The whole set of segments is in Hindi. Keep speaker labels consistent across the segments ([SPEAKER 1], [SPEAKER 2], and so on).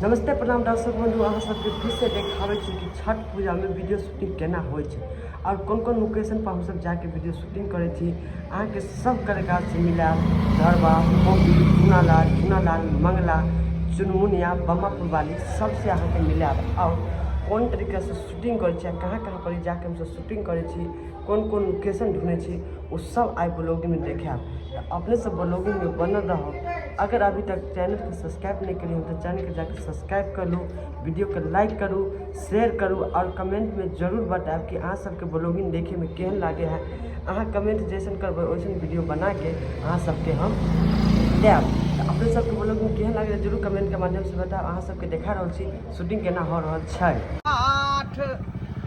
[SPEAKER 1] नमस्ते प्रणाम दर्शक बंधु, अहाँ सबके फिर से देखाबै छी कि छठ पूजा में वीडियो शूटिंग केना होइ छै और कोन लोकेशन पर हम सब जाके वीडियो शूटिंग करे छी। अहाँ के सब कलाकार से मिलाल धरबा, चुनालाल, मंगला, चुनमुनिया, बम्मापुर वाली सबसे अहाँ के मिलाल और कौन तरीका से शूटिंग करे छी, कहाँ पर जाके हम सब शूटिंग करे छी, कौन लोकेशन ढूंढे छी, वो सब आई ब्लॉगिंग में देखाब। अपने सब ब्लॉगिंग में बनल रहो। अगर अभी तक चैनल को सब्सक्राइब नहीं करी तो चैनल के जाकर सब्सक्राइब कर लो, वीडियो को लाइक करूँ, शेयर करूँ और कमेंट में जरूर बताएं कि अहाँ सबके ब्लॉगिंग देखे में केहन लागे है। अहाँ कमेंट जैसन करबै वैसन वीडियो बना के अहाँ सबके हम देब। अपने सबके ब्लॉगिंग केहन लागे जरूर कमेंट के माध्यम से बताओ। अहाँ सबके देखा रहल छी शूटिंग केना हो रहल छै।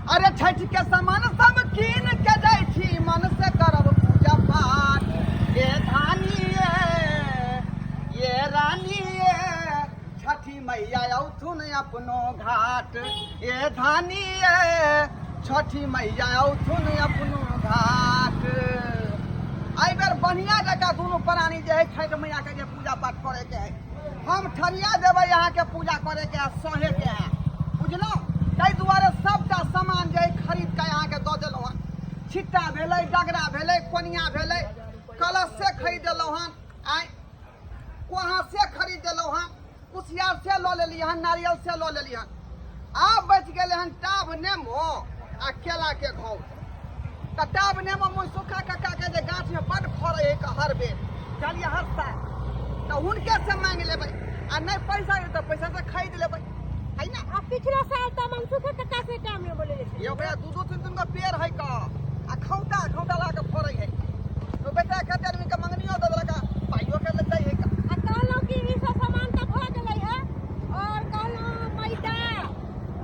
[SPEAKER 2] अरे छठ के सामान सब कीन के जाय छी, मन से करब पूजा पाठ। ये धानी ये रानी छठी मैया औथुन अपनो घाट। ये धानी छठी मैया औथुन अपनो घाट। आई बेर बढ़िया जगह दोनों प्राणी जे है छठ मैया के पूजा पाठ करे के है, हम ठरिया देवे यहाँ के पूजा करे के है, सहे के है, बुझलो। ताहि दुआरे सबटा सामान जे खरीद के यहाँ के दऽ देलहुँ हन। छिट्टा भेलै, डगरा भेलै, कोनिया भेलै, कलश से खरीद देलहुँ हन, वहाँ से खरीद देलहुँ हन, कुशियार से लऽ लेली हन, नारियल से लऽ लेली हन। आब बच गेलै हन टाभ नेमो आ केला के घौल। तऽ टाभ नेमो मुँह सूखा कक्का के जे गाछ में बड़ फड़े है हर बेर, चलिए हर साल, तऽ हुनके से मांग लेबै आ नहीं पैसा है तो पैसा से खरीद लेबै, है ना।
[SPEAKER 3] अब पिछला साल तो मन सुखे कक्का से टाइम में बोले थे
[SPEAKER 2] ये भैया दू तीन का पेड़ है का आ खौटा ला के फड़े है, तो बेटा कहते आदमी का मंगनियो दे देलका, पाइयो के लेते है का।
[SPEAKER 3] आ कहलो कि ई सब सामान तो भ गेलै है, और कहलो मैदा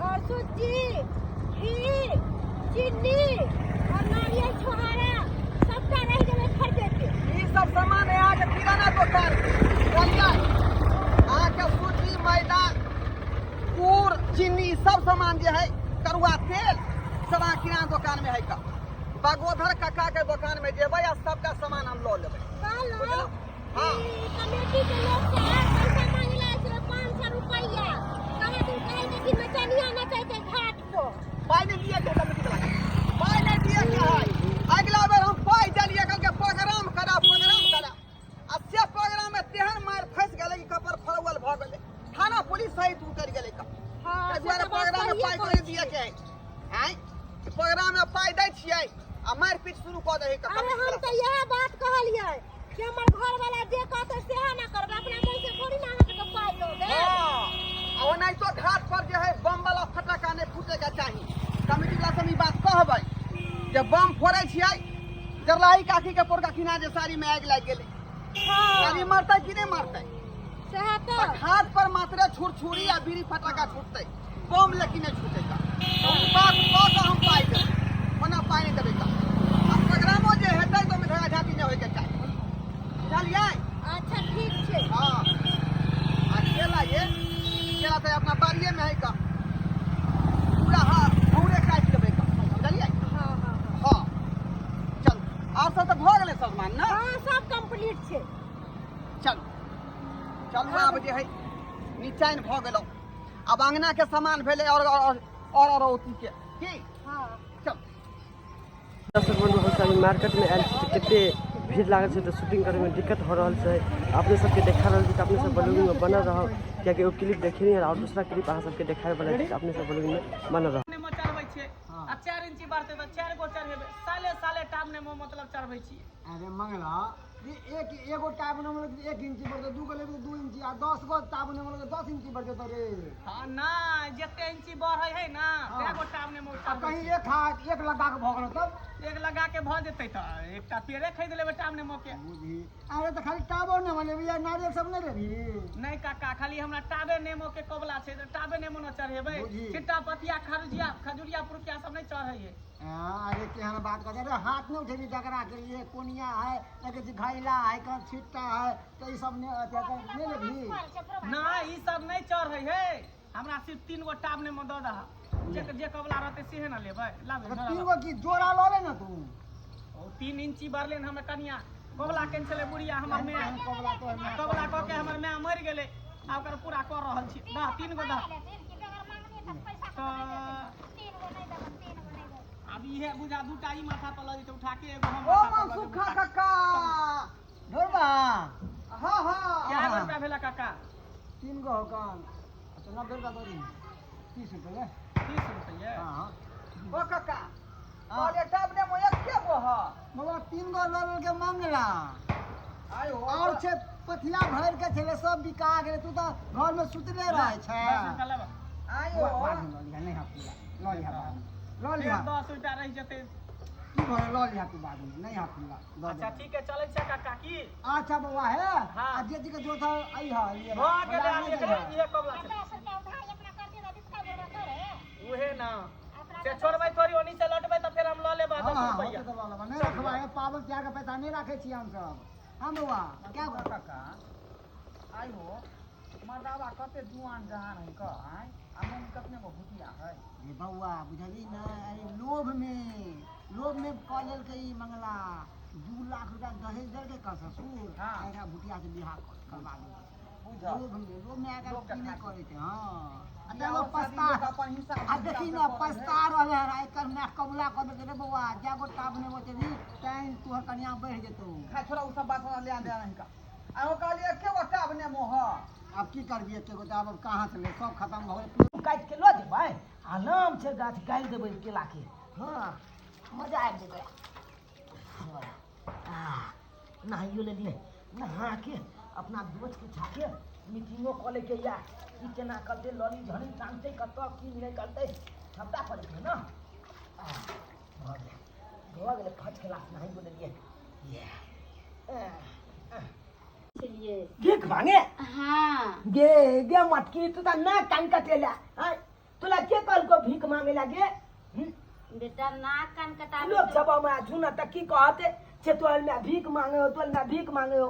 [SPEAKER 3] और सूजी, घी, चीनी और नारियल छोहारा सबटा रह गेलै खरीदे के।
[SPEAKER 2] ई सब सामान है आके किराना दुकान बोलिए, आके सूजी, मैदा, गुड़, चीनी सब सामान जो है, करुआ तेल सब किराना दुकान में है का। बागोधर कक्का के दुकान में जेबै आ सबका सामान हम लो लेबै।
[SPEAKER 3] कहलो
[SPEAKER 2] हाँ
[SPEAKER 3] कमेटी के लोग से पैसा मांगला है 500 रुपया, कहे दिन कहे ने कि नचनिया नचैते घाट को
[SPEAKER 2] पाई नहीं दिए के कमेटी वाला, पाई नहीं दिए के है। अगला बेर हम पाई देलिए कल के प्रोग्राम करा आ से प्रोग्राम में तेहन मार फंस गेलै कि कपर फरवल भ गेलै, थाना पुलिस सहित उतर गेलै का।
[SPEAKER 3] हां
[SPEAKER 2] दुआरे प्रोग्राम में पाई नहीं दिए के है, प्रोग्राम में पाई दै छियै आ मार पीट शुरू क दे है का।
[SPEAKER 3] अरे हम तो यह बात कहलिए कि हमर घर वाला जे कहते सेहा ना करबे, अपना मन से थोड़ी ना हट के पाई लोगे।
[SPEAKER 2] हां और नहीं तो घाट पर जे है बम वाला फटका नहीं फूटे के चाहिए। कमिटी वाला से ई बात कहबै जे बम फोड़ै छियै, जरलाही काकी के पोरका किना जे साड़ी में आग लाग गेलै,
[SPEAKER 3] हां
[SPEAKER 2] साड़ी मरतै कि नहीं मरतै।
[SPEAKER 3] सेहा तो
[SPEAKER 2] घाट पर मात्र छुरछुरी या बीड़ी फटका छूटतै, बम लेकिन नहीं छूटेगा। तो बात कह के हम पाई देबै, ओना पाई नहीं देबै का। आ प्रोग्रामो जे हेतै तो में झगड़ा झाटी नहीं होय के चाहिए, बुझलियै।
[SPEAKER 3] अच्छा ठीक छै।
[SPEAKER 2] हां आ केला तो अपना बाड़िए में है का, पूरा हां भौरे काट देबै का, बुझलियै।
[SPEAKER 3] हां हां
[SPEAKER 2] हां चल और सब तो भ गेलै सामान ना।
[SPEAKER 3] हां सब कंप्लीट छै।
[SPEAKER 2] चल आब जे है नीचाइन भ गेलो, अब अंगना के सामान भेले और औती के की।
[SPEAKER 3] हां
[SPEAKER 2] चल
[SPEAKER 1] दर्शक बंधु, हम सब मार्केट में आयल छी, कते भीड़ लागल छै तो शूटिंग करे में दिक्कत हो रहल छै। अपने सबके देखा रहल छी, अपने सब ब्लॉगिंग में बनल रहो, क्या कि वो क्लिप देखनी और दूसरा क्लिप अहाँ सबके देखाए वाला छै, अपने सब ब्लॉगिंग में बनल रहो।
[SPEAKER 4] नेमो चढ़बै छियै आ 4 इंची बढ़तै तऽ 4 गो चढ़ेबै, साले टाब नेमो मतलब चढ़बै छियै।
[SPEAKER 5] अरे मंगला एगो टाब नेमो 1 इंची बढ़ते, 2 गो लेबै 2 इंची आ 10 गो टाब नेमो 10 इंची बढ़ जेतौ रे।
[SPEAKER 4] हां ना जते इंची बढ़ै है ना ते गो टाब नेमो
[SPEAKER 5] आ
[SPEAKER 4] चढ़बै
[SPEAKER 5] कहीं
[SPEAKER 4] छियै।
[SPEAKER 5] एक लगा के भ गेलो तब
[SPEAKER 4] एक लगा के भ जेतै तऽ एकटा पेड़े खरीद लेबै टाब नेमो के।
[SPEAKER 5] बुझी अरे त खाली टाबो नेमो लेबी या नारियल सब नहीं लेबी।
[SPEAKER 4] नहीं काका, खाली हमरा टाबे नेमो के कबला छै तऽ टाबे नेमो न चढ़ेबै, छिट्टा पतिया खजुरिया पुरुकिया सब नहीं चढ़ै है।
[SPEAKER 5] अरे केहन बात कर, अरे हाथ नहीं उठेबी डगरा के लिए, कोनिया है लगे घाइला है, कहाँ छिट्टा है, तो ये सब नहीं लेबी
[SPEAKER 4] ना ई सब नहीं चढ़ै है। हमरा सिर्फ 3 गो टाब नेमो दऽ दह, जे कबला रहतै सेहे न लेबै। लाबे
[SPEAKER 5] 3 गो की जोड़ा लो ले ना तू।
[SPEAKER 4] 3 इंची बढ़ले हमर कनिया कबला केन छले बुढ़िया, हमर माय कबला कह के हमर माय मर गेलै। आ ओकर पूरा कर रहल छी दा 3 गो दा तो अब इहे बुझा दूटा ई माथा पर लगे तो उठा के एगो हम
[SPEAKER 2] ओ
[SPEAKER 4] माथा पर
[SPEAKER 2] सुखा काका ढोलबा हाँ
[SPEAKER 4] क्या
[SPEAKER 2] हाँ
[SPEAKER 4] रुपया भेला काका
[SPEAKER 5] 3 गो कौन अच्छा 90 का दो 30 रुपये
[SPEAKER 4] 30 रुपये
[SPEAKER 5] हाँ
[SPEAKER 2] ओ काका और ये टाप ने मोया क्या गो ह
[SPEAKER 5] बाबा 3 गो लोल के मंगला
[SPEAKER 2] आयो
[SPEAKER 5] और छे पथिया भर के छले सब बिका गेले तू तो घर में सुतले रहे छे
[SPEAKER 2] आयो
[SPEAKER 5] नहीं हाथ लो लिया लो लिया
[SPEAKER 4] 10 रुपया रह जते
[SPEAKER 5] की भर लो लिया तू बाद में नहीं हाथ
[SPEAKER 4] अच्छा ठीक है चले छै काका की
[SPEAKER 5] अच्छा बाबा है
[SPEAKER 4] हाँ।
[SPEAKER 5] आज जी के जो था आई है ये
[SPEAKER 4] हां गेले आनी ये कबला छै उहे ना से छोड़बै थोड़ी ओनी से लौटबै त फिर हम ल लेबा 10 रुपया
[SPEAKER 5] नहीं रखवा है पावन त्याग के पैसा नहीं रखे छी हम सब हम बाबा क्या
[SPEAKER 2] काका आयो मर्दावा कते जुआन जहान है का आय हमन कतने को भुतिया है
[SPEAKER 5] ए बउआ बुझली ना अरे लोभ में कॉलेज के ई मंगला 2 लाख रुपया दहेज दे के का ससुर
[SPEAKER 2] हाँ।
[SPEAKER 5] ऐसा भुतिया से बियाह करवा दे
[SPEAKER 2] बुझा
[SPEAKER 5] लोभ में आकर
[SPEAKER 2] लोभ
[SPEAKER 5] की नहीं
[SPEAKER 2] के
[SPEAKER 5] करे थे हां
[SPEAKER 2] अच्छा
[SPEAKER 5] अच्छा
[SPEAKER 2] वो
[SPEAKER 5] पछता
[SPEAKER 2] अपन हिस्सा
[SPEAKER 5] आ देखी ना पछता रहले है कर मैं कबूला कर दे रे बउआ जागो टाब ने बचली टाइम तोहर कन्या बढ़ जेतो
[SPEAKER 2] खा छोड़ा उ सब बात ले आ दे नहीं का आयो कहलिए के वो टाप ने मोह
[SPEAKER 5] अब की करबिए के को अब कहां से ले सब खत्म हो गए काट के लो जेबै आराम से गाछ गाल देबै केला के हां मजा आ जेबै नहाइयो ले लिए नहा के अपना दोस्त के छाके मीटिंगो कॉले के या की केना करते लॉली झड़ी टांगते कत की नहीं करते सबटा करे के ना हो गेले फट क्लास नहाइयो ले लिए
[SPEAKER 3] चलिए
[SPEAKER 5] देख मांगे
[SPEAKER 3] हाँ
[SPEAKER 5] गे गे मटकी तू ता ना कान कटेला हां तोला के कल को भीख मांगे लागे
[SPEAKER 3] बेटा नाक कान कटा
[SPEAKER 5] लोग सब में सुना त की कहते से तोल में भीख मांगे हो तोल में भीख मांगे हो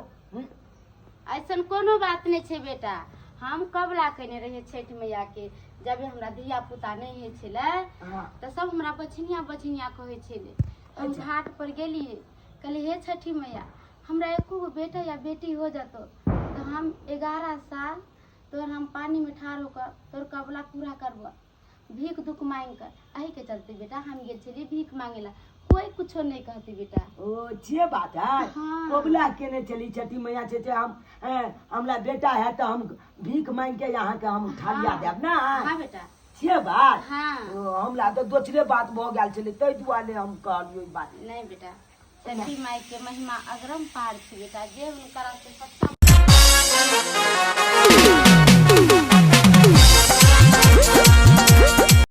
[SPEAKER 3] ऐसन कोनो बात नहीं छे बेटा हम कबला कने रहिए छठ मैया के जब हमरा धिया पुता नहीं है छले
[SPEAKER 5] हां
[SPEAKER 3] तो सब हमरा बछनिया बछनिया कहे छले हम घाट पर गेलिए कहले हे छठी मैया हमरा एको गो बेटा या बेटी हो जातो तो हम 11 साल तोर हम पानी में ठाड़ होकर तोर कबला पूरा करबो भीख दुख मांग कर अही के चलते बेटा हम गेल छली भीख मांगेला कोई कुछो नहीं कहती बेटा
[SPEAKER 5] ओ छे बात है
[SPEAKER 3] हाँ।
[SPEAKER 5] कोबला केने चली छठी मैया छे हम हमरा बेटा है तो हम भीख मांग के यहाँ के हम ठालिया देब ना
[SPEAKER 3] हाँ बेटा
[SPEAKER 5] छे बात
[SPEAKER 3] हाँ
[SPEAKER 5] ओ हमरा तो दोसरे बात भ गेल छले तै दुआरे हम कहलियो ई बात
[SPEAKER 3] नहीं बेटा छठी माई के महिमा अगरम पार थी बेटा जे हुनकर से सच्चा